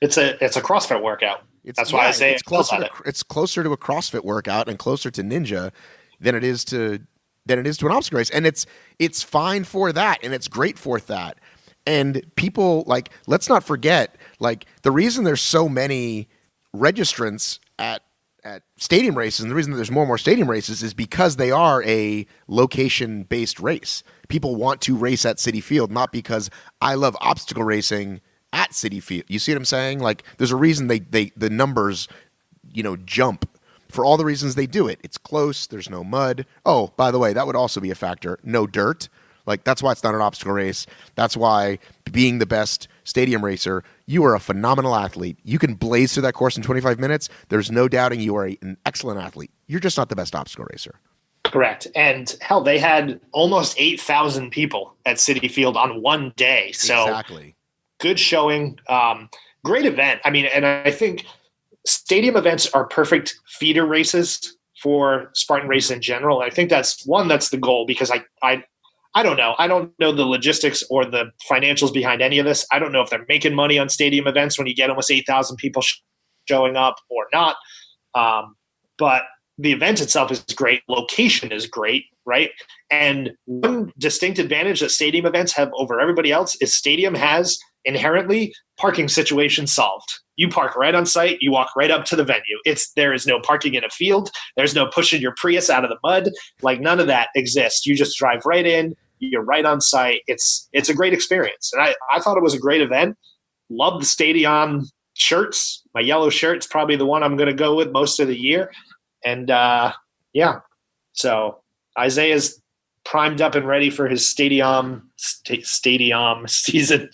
It's a CrossFit workout. That's why I say it's closer to a CrossFit workout and closer to ninja than it is to an obstacle race. And it's fine for that, and it's great for that. And people, like, let's not forget, like, the reason there's so many registrants at stadium races, and the reason that there's more and more stadium races is because they are a location-based race. People want to race at CitiField, not because I love obstacle racing at CitiField. You see what I'm saying? Like, there's a reason the numbers, jump for all the reasons they do it. It's close. There's no mud. Oh, by the way, that would also be a factor. No dirt. Like, that's why it's not an obstacle race. That's why being the best stadium racer, you are a phenomenal athlete. You can blaze through that course in 25 minutes. There's no doubting you are an excellent athlete. You're just not the best obstacle racer. Correct. And hell, they had almost 8,000 people at CitiField on one day. So exactly. Good showing. Great event. I mean, and I think stadium events are perfect feeder races for Spartan Race in general. And I think that's the goal, because I don't know. I don't know the logistics or the financials behind any of this. I don't know if they're making money on stadium events when you get almost 8,000 people showing up or not. But the event itself is great. Location is great, right? And one distinct advantage that stadium events have over everybody else is stadium has inherently parking situation solved. You park right on site. You walk right up to the venue. There is no parking in a field. There's no pushing your Prius out of the mud. Like, none of that exists. You just drive right in. You're right on site. It's a great experience. And I thought it was a great event. Love the stadium shirts. My yellow shirt's probably the one I'm going to go with most of the year. And yeah, so Isaiah's primed up and ready for his stadium season.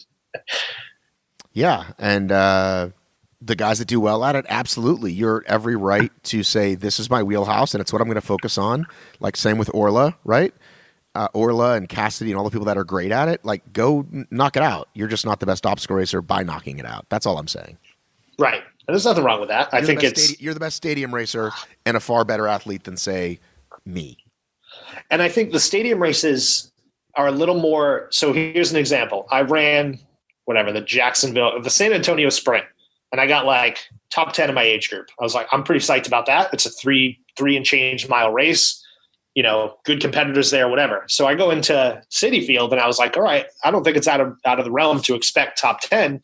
Yeah, and the guys that do well at it, absolutely. You're every right to say, this is my wheelhouse and it's what I'm going to focus on. Like same with Orla, right? Orla and Cassidy and all the people that are great at it, like go knock it out. You're just not the best obstacle racer by knocking it out. That's all I'm saying. Right. And there's nothing wrong with that. I think you're the best stadium racer and a far better athlete than, say, me. And I think the stadium races are a little more. So here's an example. I ran the San Antonio Sprint, and I got like top 10 in my age group. I was like, I'm pretty psyched about that. It's a three and change mile race. You know, good competitors there, whatever. So I go into CitiField and I was like, all right, I don't think it's out of the realm to expect top 10.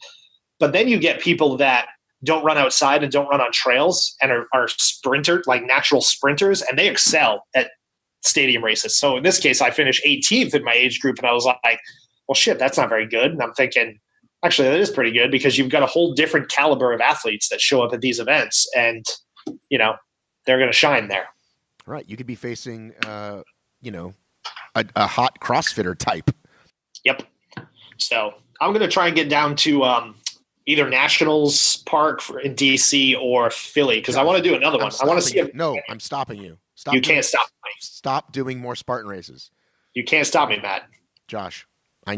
But then you get people that don't run outside and don't run on trails and are sprinters, like natural sprinters, and they excel at stadium races. So in this case, I finished 18th in my age group, and I was like, well, shit, that's not very good. And I'm thinking, actually, that is pretty good, because you've got a whole different caliber of athletes that show up at these events, and, you know, they're going to shine there. Right. You could be facing, a hot CrossFitter type. Yep. So I'm going to try and get down to either Nationals Park in DC or Philly, because I want to do another one. I want to see it. No, I'm stopping you. You can't stop me. Stop doing more Spartan races. You can't stop me, Matt. Josh,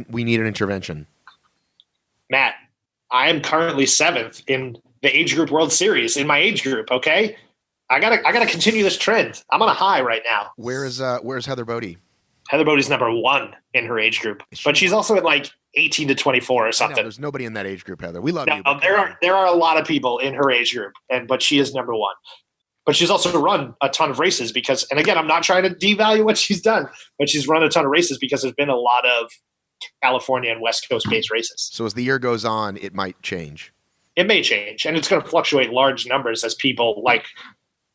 we need an intervention. Matt, I am currently 7th in the age group World Series in my age group. Okay. I gotta continue this trend. I'm on a high right now. Where's Heather Bodie? Heather Bodie's number 1 in her age group, but she's also at like 18 to 24 or something. There's nobody in that age group, Heather. We love you. There are a lot of people in her age group, but she is number 1. But she's also run a ton of races because, and again, I'm not trying to devalue what she's done, but she's run a ton of races because there's been a lot of California and West Coast based races. So as the year goes on, it might change. It may change, and it's going to fluctuate large numbers as people like,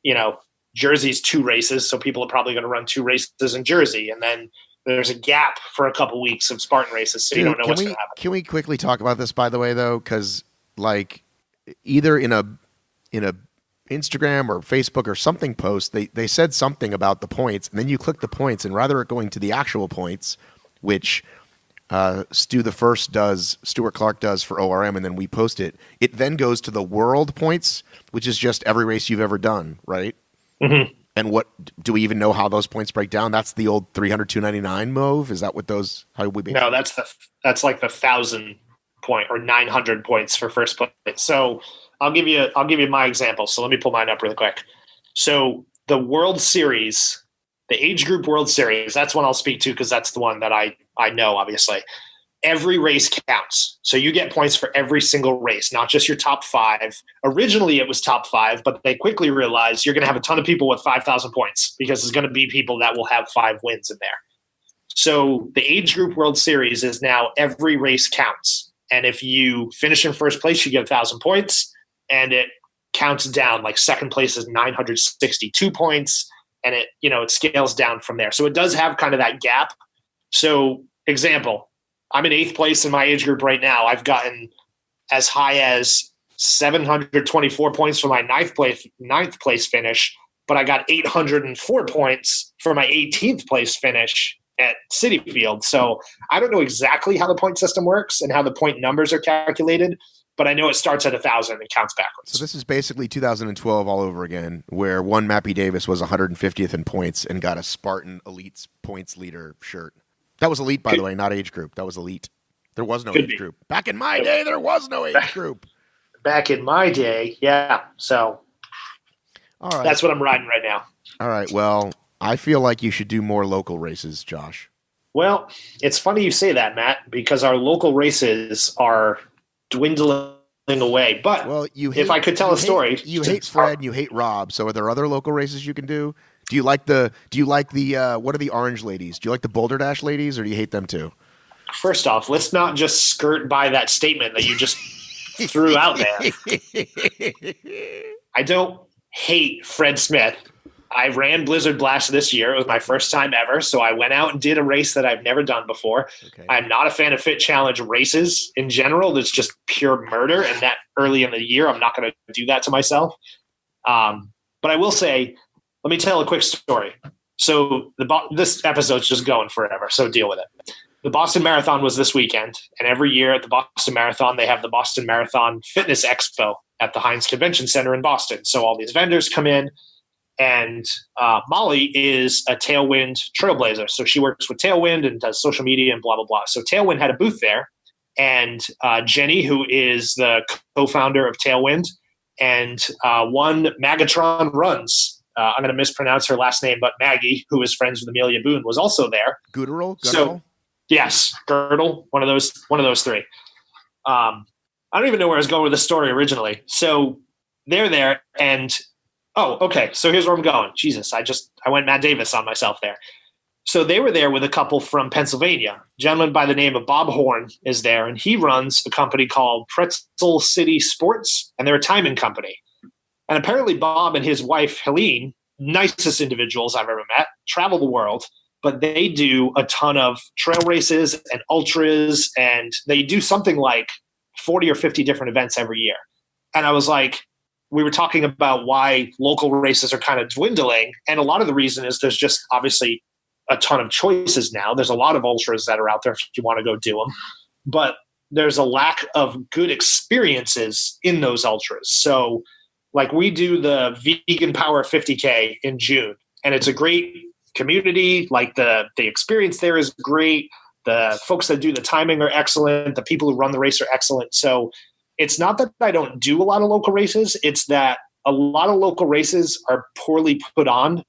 you know, Jersey's 2 races, so people are probably going to run 2 races in Jersey, and then there's a gap for a couple weeks of Spartan races, so you don't know what's going to happen. Can we quickly talk about this, by the way, though? Because like either in a Instagram or Facebook or something post, they said something about the points, and then you click the points, and rather it going to the actual points, which Stuart Clark does for ORM, and then we post it, it then goes to the world points, which is just every race you've ever done, right? Mm-hmm. And what do we even know how those points break down? That's the old 300, 299 move. Is that what those? How we? No, that's like the 1,000 point or 900 points for first place. So I'll give you my example. So let me pull mine up really quick. So the World Series, the age group World Series, that's one I'll speak to because that's the one that I know, obviously. Every race counts. So you get points for every single race, not just your top 5. Originally, it was top 5, but they quickly realized you're going to have a ton of people with 5,000 points because there's going to be people that will have 5 wins in there. So the age group World Series is now every race counts. And if you finish in first place, you get 1,000 points, and it counts down. Like second place is 962 points, and it scales down from there. So it does have kind of that gap. So example, I'm in 8th place in my age group right now. I've gotten as high as 724 points for my 9th place finish, but I got 804 points for my 18th place finish at CitiField. So I don't know exactly how the point system works and how the point numbers are calculated, but I know it starts at 1,000 and counts backwards. So this is basically 2012 all over again, where one Mappy Davis was 150th in points and got a Spartan Elite's points leader shirt. That was Elite, by the way, not age group. That was Elite. There was no age group. Back in my day, there was no age group. Back in my day, yeah. So all right. That's what I'm riding right now. All right. Well, I feel like you should do more local races, Josh. Well, it's funny you say that, Matt, because our local races are dwindling away. But if I could tell a story. You hate Fred and you hate Rob. So are there other local races you can do? Do you like the what are the orange ladies? Do you like the Boulder Dash ladies, or do you hate them too? First off, let's not just skirt by that statement that you just threw out there. I don't hate Fred Smith. I ran Blizzard Blast this year. It was my first time ever, so I went out and did a race that I've never done before. Okay. I'm not a fan of Fit Challenge races in general. That's just pure murder, and that early in the year, I'm not going to do that to myself. But I will say, let me tell a quick story. So this episode's just going forever, so deal with it. The Boston Marathon was this weekend, and every year at the Boston Marathon, they have the Boston Marathon Fitness Expo at the Heinz Convention Center in Boston. So all these vendors come in, and Molly is a Tailwind trailblazer. So she works with Tailwind and does social media and blah, blah, blah. So Tailwind had a booth there, and Jenny, who is the co-founder of Tailwind, and one Magatron Runs, I'm going to mispronounce her last name, but Maggie, who is friends with Amelia Boone, was also there. Gooderl? So, yes, Girdle, one of those three. I don't even know where I was going with the story originally. So they're there, and okay. So here's where I'm going. Jesus, I went Matt Davis on myself there. So they were there with a couple from Pennsylvania. A gentleman by the name of Bob Horn is there, and he runs a company called Pretzel City Sports, and they're a timing company. And apparently Bob and his wife, Helene, nicest individuals I've ever met, travel the world, but they do a ton of trail races and ultras, and they do something like 40 or 50 different events every year. And I was like, we were talking about why local races are kind of dwindling, and a lot of the reason is there's just obviously a ton of choices now. There's a lot of ultras that are out there if you want to go do them, but there's a lack of good experiences in those ultras. So like we do the Vegan Power 50K in June, and it's a great community. Like the experience there is great. The folks that do the timing are excellent. The people who run the race are excellent. So it's not that I don't do a lot of local races. It's that a lot of local races are poorly put on,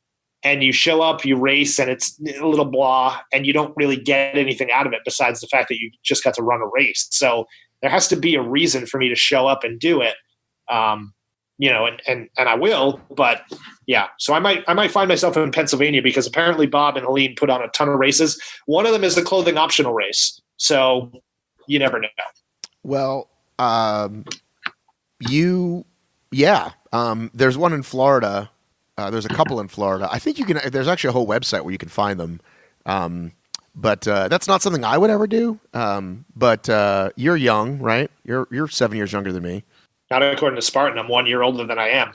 and you show up, you race, and it's a little blah, and you don't really get anything out of it besides the fact that you just got to run a race. So there has to be a reason for me to show up and do it. And I will, but yeah. So I might find myself in Pennsylvania because apparently Bob and Helene put on a ton of races. One of them is the clothing optional race. So you never know. Well, there's one in Florida. There's a couple in Florida. I think there's actually a whole website where you can find them. But that's not something I would ever do. But you're young, right? You're 7 years younger than me. Not according to Spartan. I'm 1 year older than I am.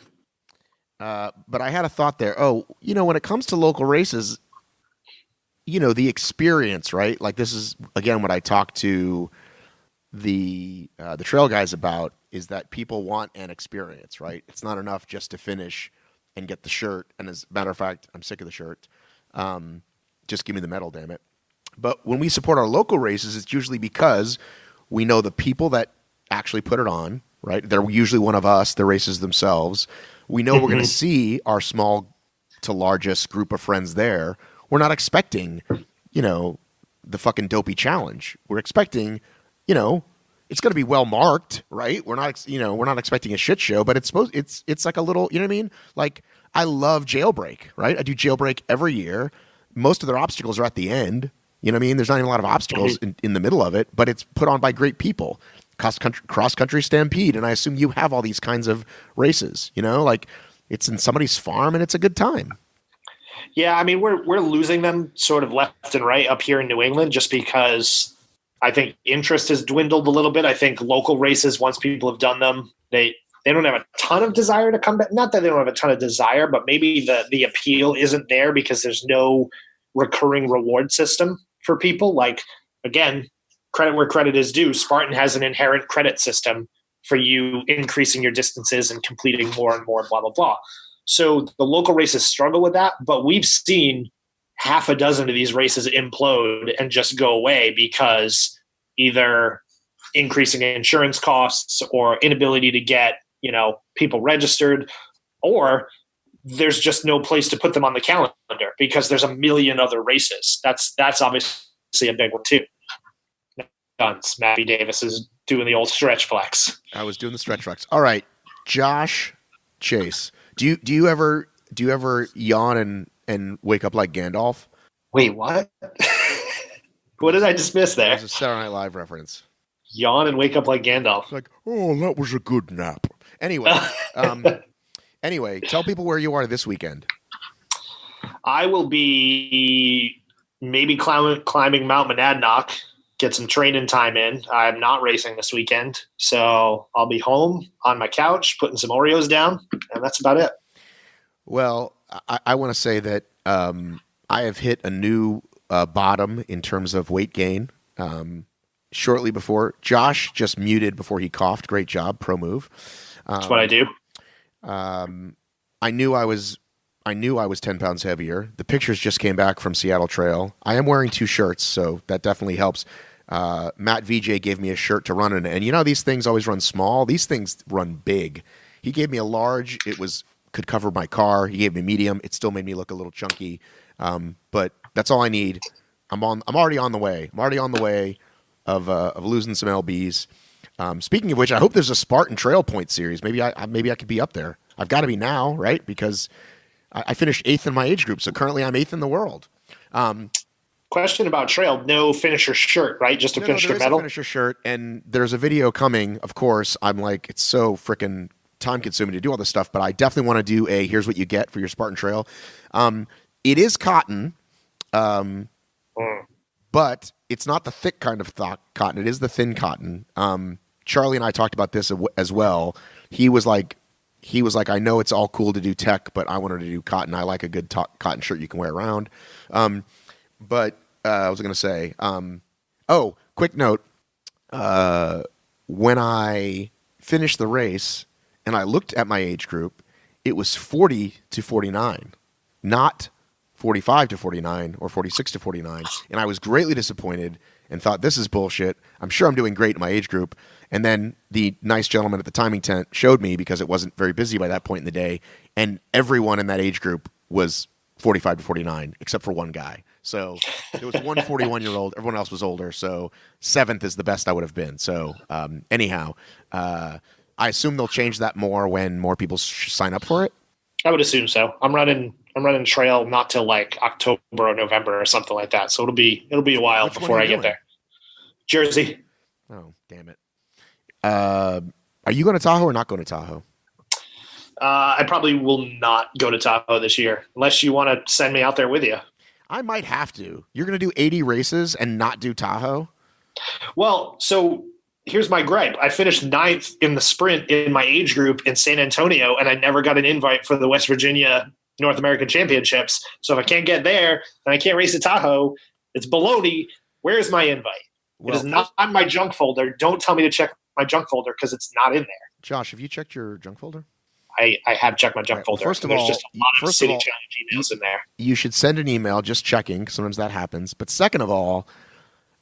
But I had a thought there. When it comes to local races, the experience, right? Like this is, again, what I talk to the trail guys about is that people want an experience, right? It's not enough just to finish and get the shirt. And as a matter of fact, I'm sick of the shirt. Just give me the medal, damn it. But when we support our local races, it's usually because we know the people that actually put it on, right? They're usually one of us, the races themselves. We know we're going to see our small to largest group of friends there. We're not expecting, the fucking dopey challenge. We're expecting, it's going to be well marked, right? We're not expecting a shit show, but it's like a little, you know what I mean? Like I love Jailbreak, right? I do Jailbreak every year. Most of their obstacles are at the end. You know what I mean? There's not even a lot of obstacles in the middle of it, but it's put on by great people. Cross country stampede, and I assume you have all these kinds of races. Like it's in somebody's farm, and it's a good time. Yeah, I mean we're losing them sort of left and right up here in New England, just because I think interest has dwindled a little bit. I think local races, once people have done them, they don't have a ton of desire to come back. Not that they don't have a ton of desire, but maybe the appeal isn't there because there's no recurring reward system for people. Like again, credit where credit is due. Spartan has an inherent credit system for you increasing your distances and completing more and more, blah, blah, blah. So the local races struggle with that, but we've seen half a dozen of these races implode and just go away because either increasing insurance costs or inability to get, people registered, or there's just no place to put them on the calendar because there's a million other races. That's obviously a big one too. Guns. Matty Davis is doing the old stretch flex. I was doing the stretch flex. All right, Josh Chase. Do you ever yawn and wake up like Gandalf? Wait, what? What did I just miss there? It was a Saturday Night Live reference. Yawn and wake up like Gandalf. It's like, oh, that was a good nap. Anyway, tell people where you are this weekend. I will be maybe climbing Mount Monadnock. Get some training time in. I'm not racing this weekend, so I'll be home on my couch putting some Oreos down, and that's about it. Well, I want to say that I have hit a new bottom in terms of weight gain. Shortly before, Josh just muted before he coughed. Great job, pro move. That's what I do. I knew I was 10 pounds heavier. The pictures just came back from Seattle Trail. I am wearing 2 shirts, so that definitely helps. Matt VJ gave me a shirt to run in, and you know these things always run small. These things run big. He gave me a large. Could cover my car. He gave me medium. It still made me look a little chunky, but that's all I need. I'm already on the way. I'm already on the way of losing some lbs. Speaking of which, I hope there's a Spartan Trail Point series. Maybe I could be up there. I've got to be now, right? Because I finished 8th in my age group, so currently I'm 8th in the world. Question about trail: no finisher shirt, right? Just a finisher medal. No finisher shirt, and there's a video coming. Of course, I'm like, it's so freaking time consuming to do all this stuff, but I definitely want to do a here's what you get for your Spartan Trail. It is cotton, but it's not the thick kind of cotton. It is the thin cotton. Charlie and I talked about this as well. He was like, I know it's all cool to do tech, but I wanted to do cotton. I like a good cotton shirt you can wear around. But I was going to say, quick note. When I finished the race and I looked at my age group, it was 40 to 49, not 45 to 49 or 46 to 49. And I was greatly disappointed and thought, this is bullshit. I'm sure I'm doing great in my age group. And then the nice gentleman at the timing tent showed me, because it wasn't very busy by that point in the day, and everyone in that age group was 45 to 49 except for one guy. So there was one 41-year-old. Everyone else was older. So 7th is the best I would have been. So anyhow, I assume they'll change that more when more people sign up for it. I would assume so. I'm running trail not till like October or November or something like that. So it'll be a while before I get there. Jersey. Oh, damn it. Are you going to Tahoe or not going to Tahoe? I probably will not go to Tahoe this year unless you want to send me out there with you. I might have to. You're going to do 80 races and not do Tahoe? Well, so here's my gripe. I finished 9th in the sprint in my age group in San Antonio, and I never got an invite for the West Virginia North American Championships. So if I can't get there and I can't race at Tahoe, it's baloney. Where's my invite? Well, it is not on my junk folder. Don't tell me to check my junk folder because it's not in there. Josh, have you checked your junk folder? I have checked my junk folder. First of all, there's just a lot of City Challenge emails in there. You should send an email just checking. Sometimes that happens. But second of all,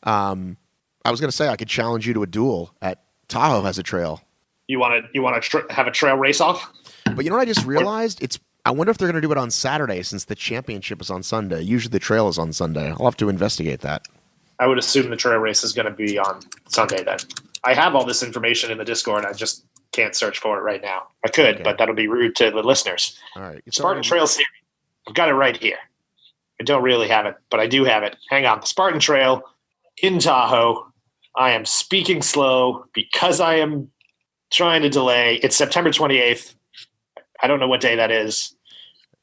I was going to say I could challenge you to a duel at Tahoe has a trail. You want to have a trail race off? But you know what I just realized? I wonder if they're going to do it on Saturday since the championship is on Sunday. Usually the trail is on Sunday. I'll have to investigate that. I would assume the trail race is going to be on Sunday then. I have all this information in the Discord. I just can't search for it right now. I could, but that'll be rude to the listeners. All right. Spartan Trail Series. I've got it right here. I don't really have it, but I do have it. Hang on. The Spartan Trail in Tahoe. I am speaking slow because I am trying to delay. It's September 28th. I don't know what day that is.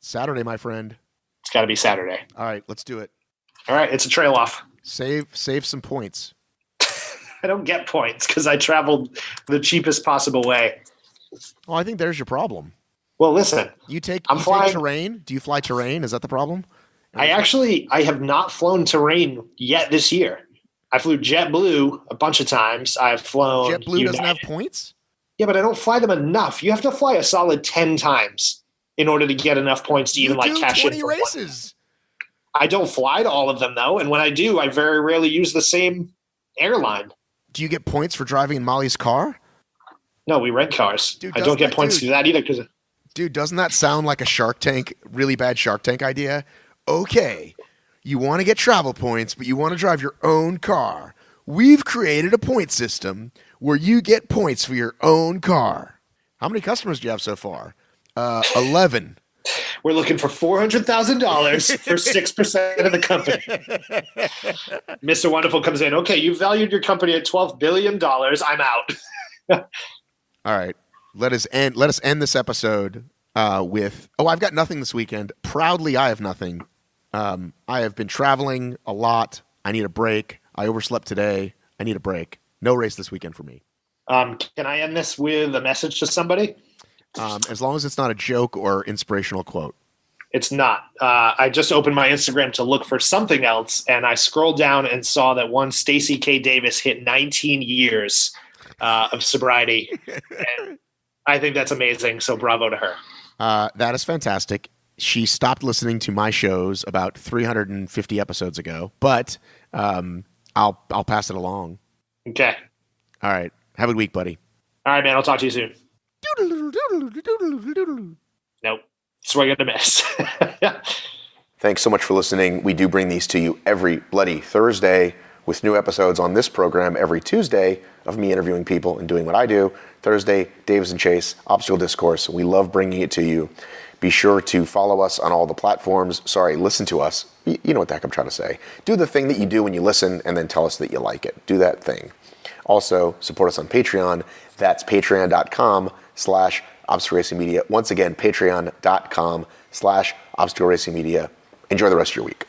Saturday, my friend. It's got to be Saturday. All right. Let's do it. All right. It's a trail off. Save some points. I don't get points because I traveled the cheapest possible way. Well, I think there's your problem. Well, listen. You take terrain? Do you fly terrain? Is that the problem? I have not flown terrain yet this year. I flew JetBlue a bunch of times. I've flown JetBlue doesn't have points? Yeah, but I don't fly them enough. You have to fly a solid 10 times in order to get enough points to even cash in. 20 races. I don't fly to all of them though, and when I do, I very rarely use the same airline. Do you get points for driving in Molly's car? No, we rent cars. Dude, I don't get points to do that either. Dude, doesn't that sound like a Shark Tank, really bad Shark Tank idea? Okay, you want to get travel points, but you want to drive your own car. We've created a point system where you get points for your own car. How many customers do you have so far? 11. We're looking for $400,000 for 6% of the company. Mr. Wonderful comes in. Okay, you valued your company at $12 billion. I'm out. All right. Let us end this episode with, I've got nothing this weekend. Proudly, I have nothing. I have been traveling a lot. I need a break. I overslept today. I need a break. No race this weekend for me. Can I end this with a message to somebody? As long as it's not a joke or inspirational quote. It's not. I just opened my Instagram to look for something else, and I scrolled down and saw that one Stacey K. Davis hit 19 years of sobriety. And I think that's amazing. So bravo to her. That is fantastic. She stopped listening to my shows about 350 episodes ago, but I'll pass it along. Okay. All right. Have a good week, buddy. All right, man. I'll talk to you soon. Nope. Swing and a miss. Thanks so much for listening. We do bring these to you every bloody Thursday with new episodes on this program every Tuesday of me interviewing people and doing what I do. Thursday, Davis and Chace, Obstacle Discourse. We love bringing it to you. Be sure to follow us on all the platforms. Sorry, listen to us. You know what the heck I'm trying to say. Do the thing that you do when you listen and then tell us that you like it. Do that thing. Also, support us on Patreon. That's patreon.com/Obstacle Racing Media. Once again, patreon.com/Obstacle Racing Media. Enjoy the rest of your week.